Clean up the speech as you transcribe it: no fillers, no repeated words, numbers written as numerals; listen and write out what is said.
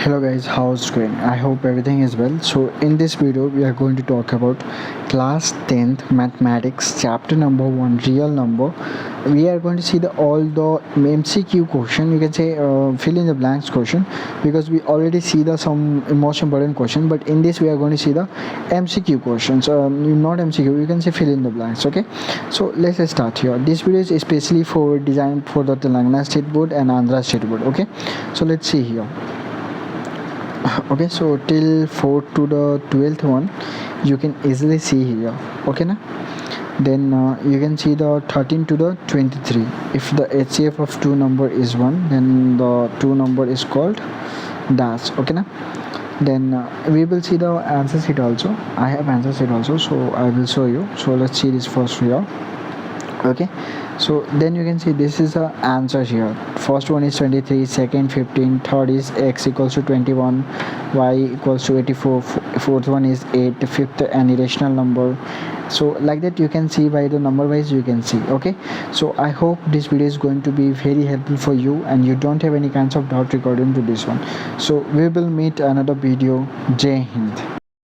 Hello guys, how's it going? I hope everything is well. So in this video we are going to talk about class 10th mathematics chapter number 1 real number. We are going to see all the MCQ question, you can say fill in the blanks question, because we already see some most important question, but in this we are going to see the MCQ questions, not MCQ, you can say fill in the blanks. Okay, so let's start here. This video is especially for designed for the Telangana state board and Andhra state board. Okay, so let's see here. Okay, so till 4th to the 12th one you can easily see here. Okay na, then you can see the 13 to the 23. If the HCF of two number is 1, then the two number is called dash. Okay na, then we will see the answer sheet also. I have answer sheet also, so I will show you. So let's see this first here. Okay, so then you can see this is the answer here. First one is 23, second 15, third is x equals to 21, y equals to 84, fourth one is 8, fifth an irrational number. So like that you can see by the number wise you can see. Okay, so I hope this video is going to be very helpful for you and you don't have any kinds of doubt regarding to this one. So we will meet another video. Jai Hind.